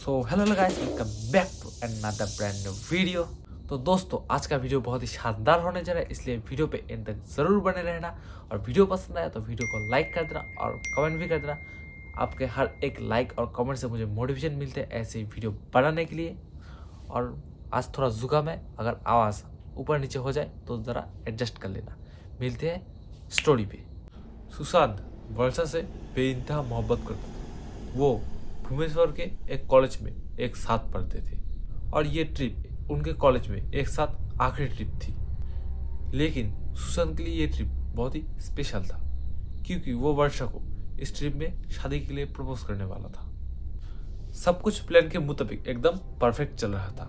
So hello guys, welcome back to another brand new video. तो दोस्तों, आज का वीडियो बहुत ही शानदार होने जा रहा है, इसलिए वीडियो पे एंड तक जरूर बने रहना। और वीडियो पसंद आया तो वीडियो को लाइक कर देना और कमेंट भी कर देना। आपके हर एक लाइक और कमेंट से मुझे मोटिवेशन मिलते हैं ऐसे वीडियो बनाने के लिए। और आज थोड़ा जुकाम है, अगर आवाज़ ऊपर नीचे हो जाए तो ज़रा एडजस्ट कर लेना। मिलते हैं स्टोरी पे। सुशांत वर्षा से बेइंतहा मोहब्बत करता था। वो भुवनेश्वर के एक कॉलेज में एक साथ पढ़ते थे और ये ट्रिप उनके कॉलेज में एक साथ आखिरी ट्रिप थी। लेकिन सुशांत के लिए ये ट्रिप बहुत ही स्पेशल था, क्योंकि वो वर्षा को इस ट्रिप में शादी के लिए प्रपोज करने वाला था। सब कुछ प्लान के मुताबिक एकदम परफेक्ट चल रहा था।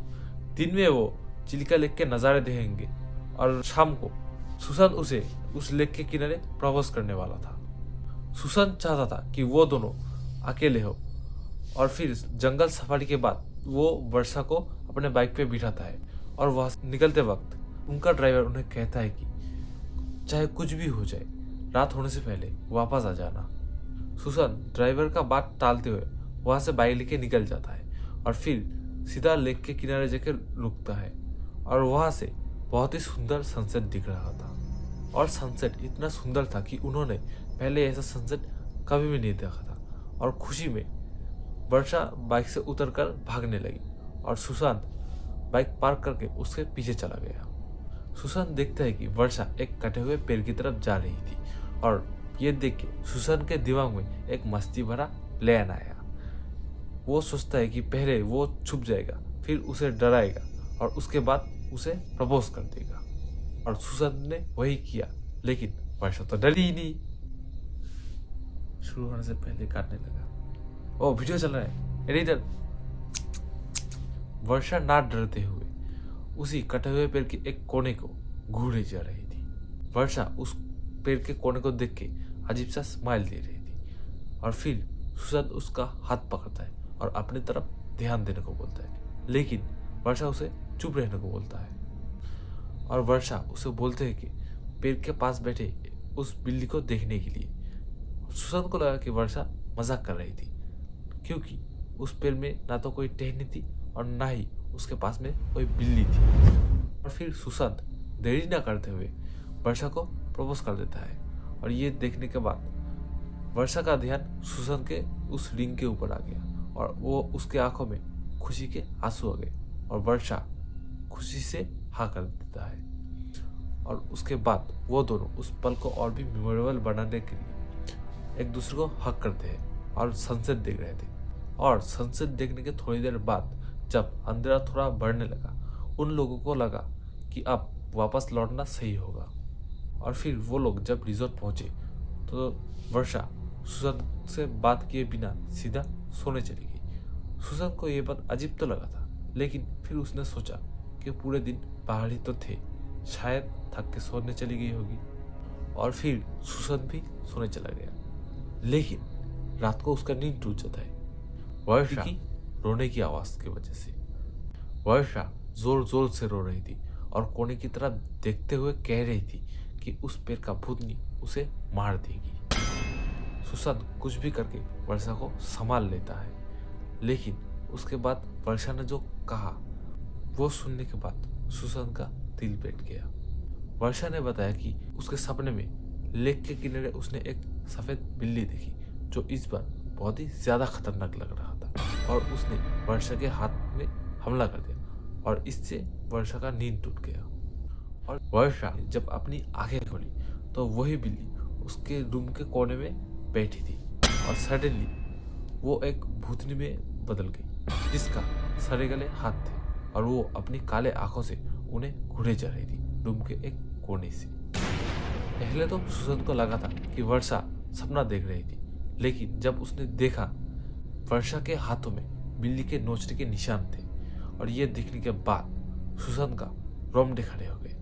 दिन में वो चिलिका लेक के नज़ारे देखेंगे और शाम को सुशांत उसे उस लेक के किनारे प्रपोज करने वाला था। सुशांत चाहता था कि वो दोनों अकेले हो, और फिर जंगल सफारी के बाद वो वर्षा को अपने बाइक पे बिठाता है और वहां से निकलते वक्त उनका ड्राइवर उन्हें कहता है कि चाहे कुछ भी हो जाए, रात होने से पहले वापस आ जाना। सुशांत ड्राइवर का बात टालते हुए वहां से बाइक लेके निकल जाता है और फिर सीधा लेक के किनारे जाकर रुकता है। और वहां से बहुत ही सुंदर सनसेट दिख रहा था, और सनसेट इतना सुंदर था कि उन्होंने पहले ऐसा सनसेट कभी भी नहीं देखा था। और खुशी में वर्षा बाइक से उतरकर भागने लगी और सुशांत बाइक पार्क करके उसके पीछे चला गया। सुशांत देखता है कि वर्षा एक कटे हुए पेड़ की तरफ जा रही थी, और ये देख के सुशांत के दिमाग में एक मस्ती भरा प्लान आया। वो सोचता है कि पहले वो छुप जाएगा, फिर उसे डराएगा और उसके बाद उसे प्रपोज कर देगा। और सुशांत ने वही किया, लेकिन वर्षा तो डरी ही नहीं। शुरू होने से पहले काटने लगा। ओ, वीडियो चल रहा है, एडिटर। वर्षा ना डरते हुए उसी कटे हुए पेड़ के एक कोने को घूरे जा रही थी। वर्षा उस पेड़ के कोने को देख के अजीब सा स्माइल दे रही थी। और फिर सुशांत उसका हाथ पकड़ता है और अपनी तरफ ध्यान देने को बोलता है, लेकिन वर्षा उसे चुप रहने को बोलता है। और वर्षा उसे बोलते है कि पेड़ के पास बैठे उस बिल्ली को देखने के लिए। सुशांत को लगा कि वर्षा मजाक कर रही थी, क्योंकि उस पेड़ में ना तो कोई टहनी थी और ना ही उसके पास में कोई बिल्ली थी। और फिर सुशांत देरी ना करते हुए वर्षा को प्रपोज कर देता है। और ये देखने के बाद वर्षा का ध्यान सुशांत के उस रिंग के ऊपर आ गया और वो उसके आंखों में खुशी के आंसू आ गए और वर्षा खुशी से हाँ कर देता है। और उसके बाद वो दोनों उस पल को और भी मेमोरेबल बनाने के लिए एक दूसरे को हक करते हैं और सनसेट देख रहे थे। और सनसेट देखने के थोड़ी देर बाद जब अंधेरा थोड़ा बढ़ने लगा, उन लोगों को लगा कि अब वापस लौटना सही होगा। और फिर वो लोग जब रिजॉर्ट पहुंचे तो वर्षा सुशांत से बात किए बिना सीधा सोने चली गई। सुशांत को ये बात अजीब तो लगा था, लेकिन फिर उसने सोचा कि पूरे दिन बाहर ही तो थे, शायद थक के सोने चली गई होगी। और फिर सुशांत भी सोने चला गया। लेकिन रात को उसका नींद टूट जाता है वर्षा की रोने की आवाज की वजह से। वर्षा जोर जोर से रो रही थी और कोने की तरफ देखते हुए कह रही थी कि उस पेड़ का भूतनी उसे मार देगी। सुशांत कुछ भी करके वर्षा को संभाल लेता है, लेकिन उसके बाद वर्षा ने जो कहा वो सुनने के बाद सुशांत का दिल बैठ गया। वर्षा ने बताया कि उसके सपने में लेक के किनारे उसने एक सफेद बिल्ली देखी, जो इस बार बहुत ही ज्यादा खतरनाक लग रहा था। और उसने वर्षा के हाथ में हमला कर दिया और इससे वर्षा का नींद टूट गया। और वर्षा जब अपनी आंखें खोली तो वही बिल्ली उसके रूम के कोने में बैठी थी, और सडनली वो एक भूतनी में बदल गई, जिसका सरे गले हाथ थे और वो अपनी काले आंखों से उन्हें घूरे जा रही थी रूम के एक कोने से। पहले तो सुशांत को लगा था कि वर्षा सपना देख रही थी, लेकिन जब उसने देखा वर्षा के हाथों में बिल्ली के नोचने के निशान थे, और ये देखने के बाद सुशांत का रोंगटे खड़े हो गए।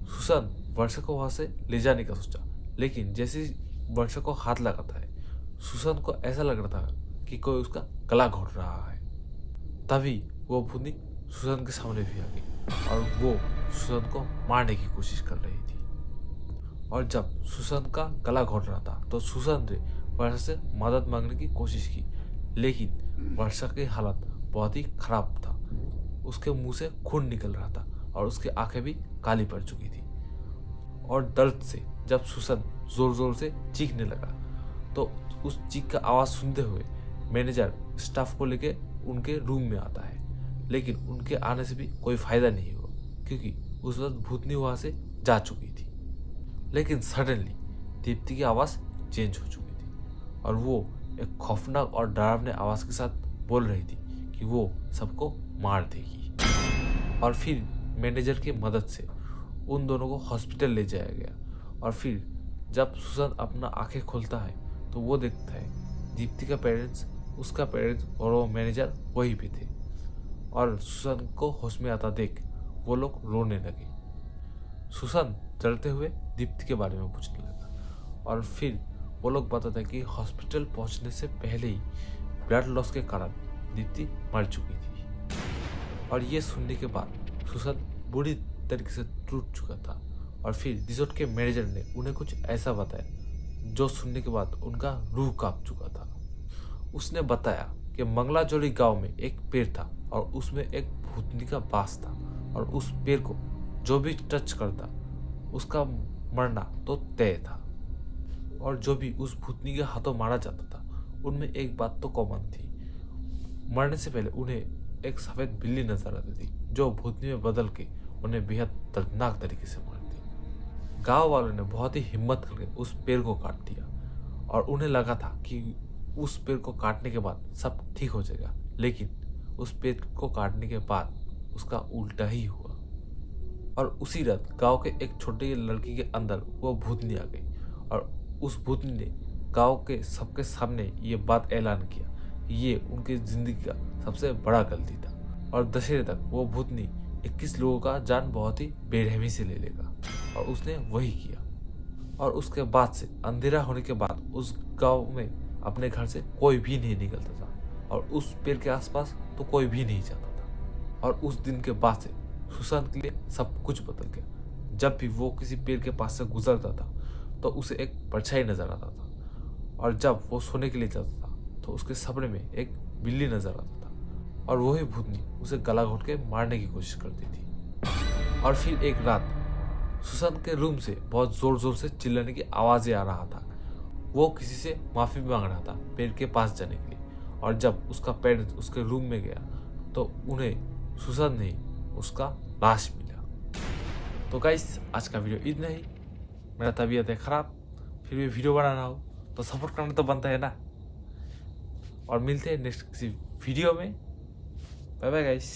सुशांत वर्षा को वहां से ले जाने का सोचा, लेकिन जैसे ही वर्षा को हाथ लगाता है, सुशांत को ऐसा लग रहा था कि कोई उसका गला घोट रहा है। तभी वो भूतनी सुशांत के सामने भी आ गई और वो सुशांत को मारने की कोशिश कर रही थी। और जब सुशांत का गला घोट रहा था तो सुशांत ने वर्षा से मदद मांगने की कोशिश की, लेकिन वर्षा की हालत बहुत ही खराब था। उसके मुंह से खून निकल रहा था और उसकी आंखें भी काली पड़ चुकी थी। और दर्द से जब सुसन जोर जोर से चीखने लगा तो उस चीख का आवाज़ सुनते हुए मैनेजर स्टाफ को लेके उनके रूम में आता है, लेकिन उनके आने से भी कोई फायदा नहीं हुआ क्योंकि उस वक्त भूतनी वहाँ से जा चुकी थी। लेकिन सडनली दीप्ति की आवाज़ चेंज हो चुकी थी और वो एक खौफनाक और डरावने आवाज़ के साथ बोल रही थी कि वो सबको मार देगी। और फिर मैनेजर की मदद से उन दोनों को हॉस्पिटल ले जाया गया। और फिर जब सुसन अपना आंखें खोलता है तो वो देखता है दीप्ति का पेरेंट्स, उसका पेरेंट्स और वो मैनेजर वहीं पे थे। और सुसन को होश में आता देख वो लोग रोने लगे। सुसन डरते हुए दीप्ति के बारे में पूछने लगा और फिर वो लोग बताते कि हॉस्पिटल पहुंचने से पहले ही ब्लड लॉस के कारण दीप्ति मर चुकी थी। और ये सुनने के बाद सुसन बुरी तरीके से टूट चुका था। और फिर रिजॉर्ट के मैनेजर ने उन्हें कुछ ऐसा बताया जो सुनने के बाद उनका रूह कांप चुका था। उसने बताया कि मंगलाजोड़ी गांव में एक पेड़ था और उसमें एक भूतनी का वास था और उस पेड़ को जो भी टच करता उसका मरना तो तय था। और जो भी उस भूतनी के हाथों मारा जाता था उनमें एक बात तो कॉमन थी, मरने से पहले उन्हें एक सफ़ेद बिल्ली नजर आती थी जो भूतनी में बदल के उन्हें बेहद दर्दनाक तरीके से मारती। गांव वालों ने बहुत ही हिम्मत करके उस पेड़ को काट दिया और उन्हें लगा था कि उस पेड़ को काटने के बाद सब ठीक हो जाएगा, लेकिन उस पेड़ को काटने के बाद उसका उल्टा ही हुआ। और उसी रात गांव के एक छोटे लड़की के अंदर वो भूतनी आ गई और उस भूतनी ने गांव के सबके सामने ये बात ऐलान किया कि ये उनकी जिंदगी का सबसे बड़ा गलती था और दशहरे तक वो भूतनी 21 लोगों का जान बहुत ही बेरहमी से ले लेगा। और उसने वही किया। और उसके बाद से अंधेरा होने के बाद उस गांव में अपने घर से कोई भी नहीं निकलता था और उस पेड़ के आसपास तो कोई भी नहीं जाता था। और उस दिन के बाद से सुशांत के लिए सब कुछ बदल गया। जब भी वो किसी पेड़ के पास से गुजरता था तो उसे एक परछाई नजर आता था और जब वो सोने के लिए जाता था तो उसके सपने में एक बिल्ली नजर आता था और वही भूतनी उसे गला घोट के मारने की कोशिश करती थी। और फिर एक रात सुशांत के रूम से बहुत जोर जोर से चिल्लाने की आवाज़ें आ रहा था। वो किसी से माफ़ी मांग रहा था पेड़ के पास जाने के लिए। और जब उसका पेरेंट्स उसके रूम में गया तो उन्हें सुशांत नहीं उसका लाश मिला। तो गाइस आज का वीडियो इतना ही। मेरा तबीयत है ख़राब, फिर भी वीडियो बना रहा हूँ तो सपोर्ट करना तो बनता है ना। और मिलते हैं नेक्स्ट किसी वीडियो में। Bye bye guys.